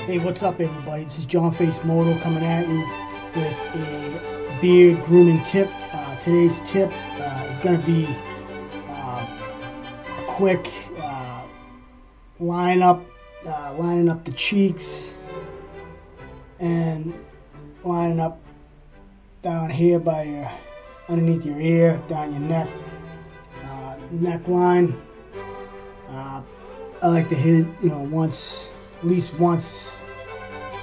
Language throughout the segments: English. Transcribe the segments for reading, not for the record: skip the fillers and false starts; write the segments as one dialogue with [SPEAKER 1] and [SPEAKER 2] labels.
[SPEAKER 1] Hey, what's up everybody? This is Johnface Moto coming at you with a beard grooming tip. Today's tip is going to be a quick lining up the cheeks and lining up down here by your, underneath your ear, down your neck, neckline. I like to hit it, at least once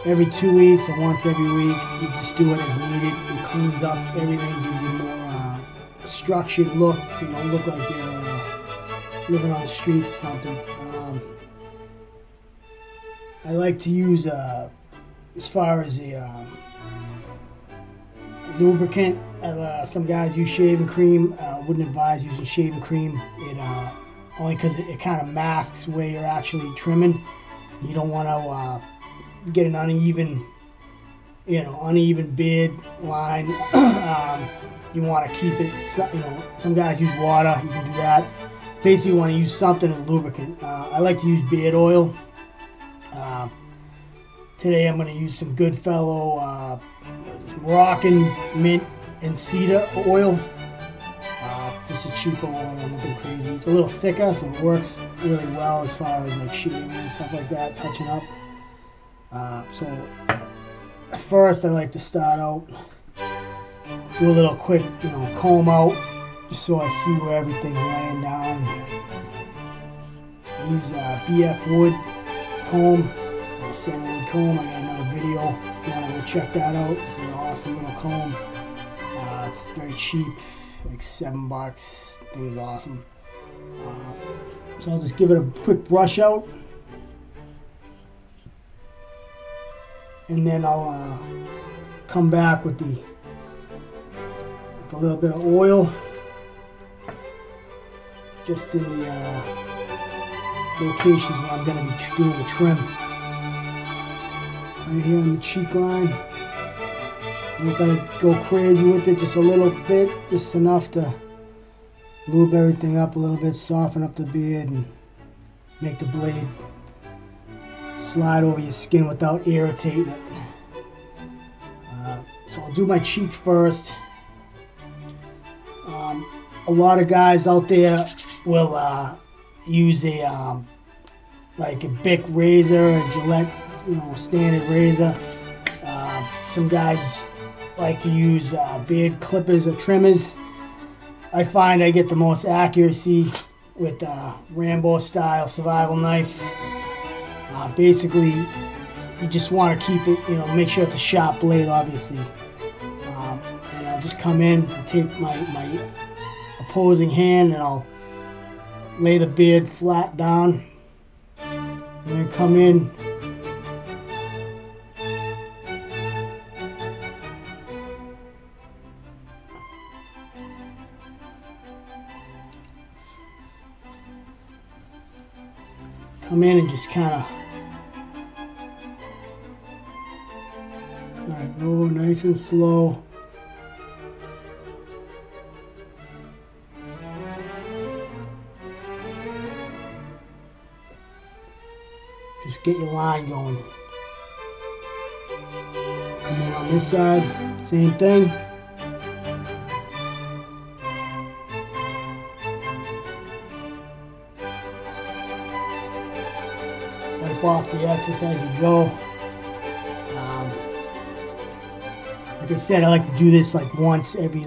[SPEAKER 1] every 2 weeks or once every week. You just do it as needed. It cleans up everything, gives you more structured look, so you don't look like you're living on the streets or something. I like to use, as far as a lubricant, some guys use shaving cream. Wouldn't advise using shaving cream. Only because it kind of masks where you're actually trimming. You don't want to get an uneven beard line. You want to keep it, some guys use water, you can do that. Basically you want to use something as lubricant. I like to use beard oil. Today I'm going to use some Goodfellow Moroccan mint and cedar oil. It's just a cheaper oil, nothing crazy. It's a little thicker, so it works really well as far as like shaving and stuff like that, touching up. So first I like to start out, do a little quick, comb out, just so I see where everything's laying down. I use a BF wood comb, a sandalwood comb. I got another video if you want to go check that out. This is an awesome little comb. It's very cheap, like $7. Thing's awesome. So I'll just give it a quick brush out, and then I'll come back with a little bit of oil just in the locations where I'm going to be doing the trim. Right here on the cheek line. I'm not going to go crazy with it, just a little bit, just enough to lube everything up a little bit, soften up the beard, and make the blade slide over your skin without irritating it. So I'll do my cheeks first. A lot of guys out there will use a Bic razor, a Gillette, standard razor. Some guys like to use beard clippers or trimmers. I find I get the most accuracy with Rambo style survival knife. Basically, you just want to keep it, make sure it's a sharp blade, obviously. And I'll just come in and take my opposing hand and I'll lay the beard flat down, and then come in and just kind of go nice and slow. Just get your line going. Come in on this side, same thing. Wipe off the excess as you go. Like I said, I like to do this like once every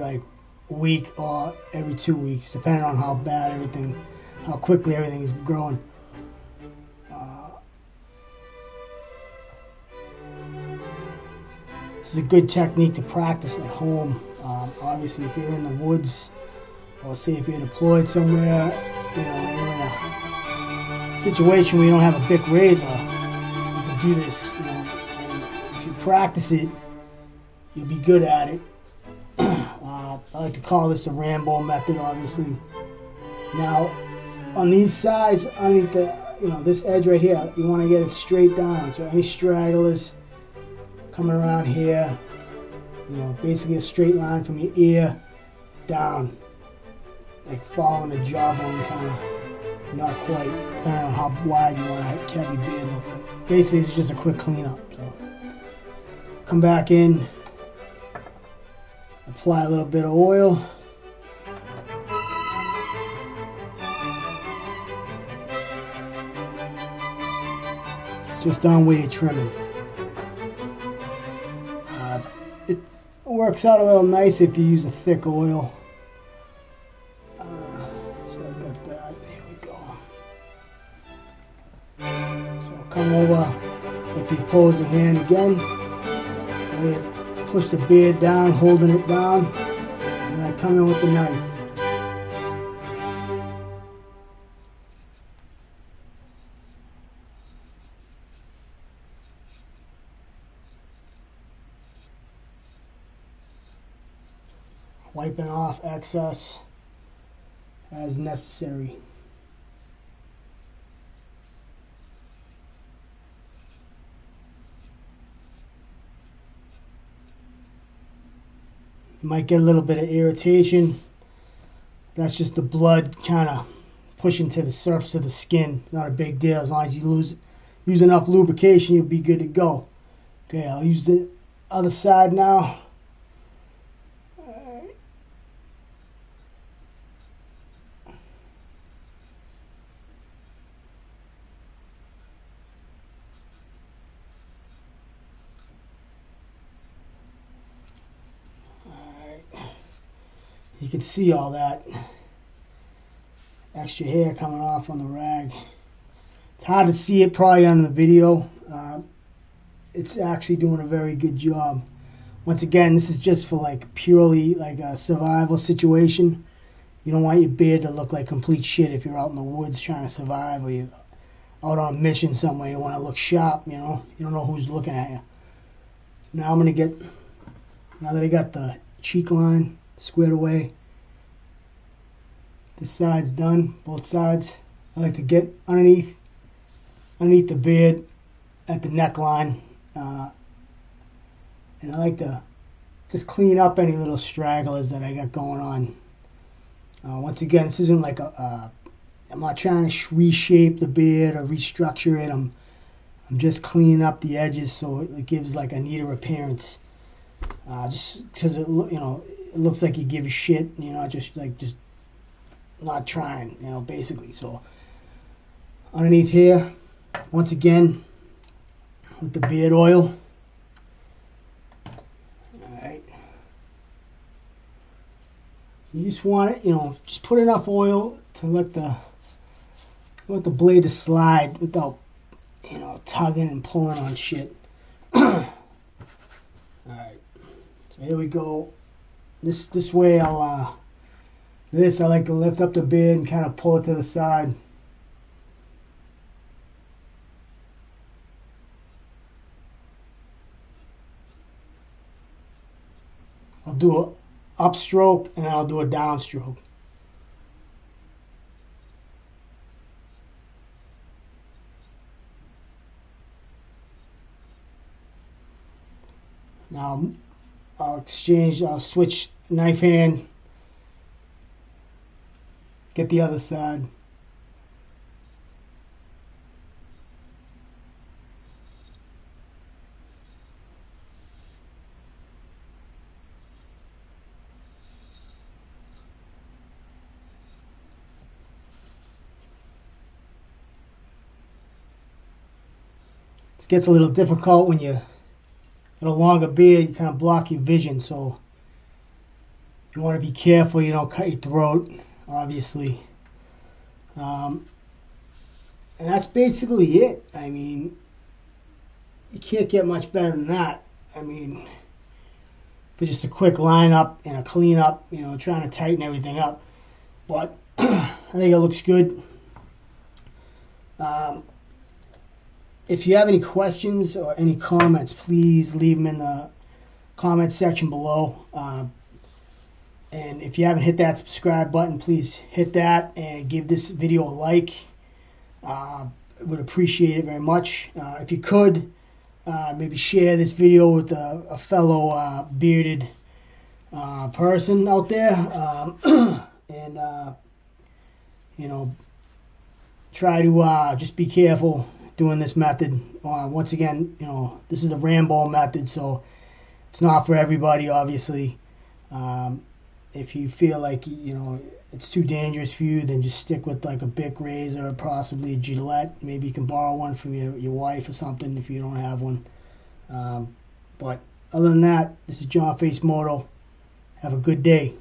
[SPEAKER 1] week or every 2 weeks, depending on how quickly everything is growing. This is a good technique to practice at home. Obviously, if you're in the woods, or say if you're deployed somewhere, you're in a situation where you don't have a Bic razor, you can do this. And if you practice it, you'll be good at it. I like to call this a Rambo method, obviously. Now, on these sides, underneath this edge right here, you want to get it straight down. So any stragglers coming around here, basically a straight line from your ear down, like following a jawbone kind of. Not quite, depending on how wide you want to have your beard look. basically it's just a quick cleanup. So come back in, apply a little bit of oil. Just on where you're trimming. It works out a little nice if you use a thick oil. So I got that. Here we go. So I'll come over with the opposing hand again. I push the beard down, holding it down, and then I come in with the knife. Wiping off excess as necessary. You might get a little bit of irritation. That's just the blood kind of pushing to the surface of the skin. Not a big deal. As long as you use enough lubrication, you'll be good to go. Okay, I'll use the other side now. You can see all that extra hair coming off on the rag. It's hard to see it probably on the video. It's actually doing a very good job. Once again, this is just for like purely like a survival situation. You don't want your beard to look like complete shit if you're out in the woods trying to survive, or you're out on a mission somewhere. You want to look sharp, you know. You don't know who's looking at you. Now I'm gonna get, now that I got the cheek line squared away, this side's done, both sides. I like to get underneath the beard at the neckline, and I like to just clean up any little stragglers that I got going on. Once again, this isn't like I'm not trying to reshape the beard or restructure it. I'm just cleaning up the edges so it gives like a neater appearance. Just because it looks like you give a shit, just not trying, basically. So underneath here, once again, with the beard oil. Alright. You just want it, just put enough oil to let the blade to slide without, tugging and pulling on shit. Alright. So here we go. This way I like to lift up the beard and kind of pull it to the side. I'll do an upstroke and then I'll do a downstroke. Now I'll switch knife hand, get the other side. This gets a little difficult when you got a longer beard. You kind of block your vision, so you want to be careful you don't cut your throat, obviously. And that's basically it. I mean, you can't get much better than that. I mean, for just a quick lineup and a cleanup, trying to tighten everything up. But I think it looks good. If you have any questions or any comments, please leave them in the comment section below. And if you haven't hit that subscribe button, please hit that and give this video a like. Would appreciate it very much. If you could, maybe share this video with a fellow bearded person out there. And, try to just be careful. doing this method. Once again, this is the Rambo method, so it's not for everybody, obviously. If you feel like it's too dangerous for you, then just stick with like a Bic razor, possibly a Gillette. Maybe you can borrow one from your wife or something if you don't have one. But other than that, this is Johnface Moto. Have a good day.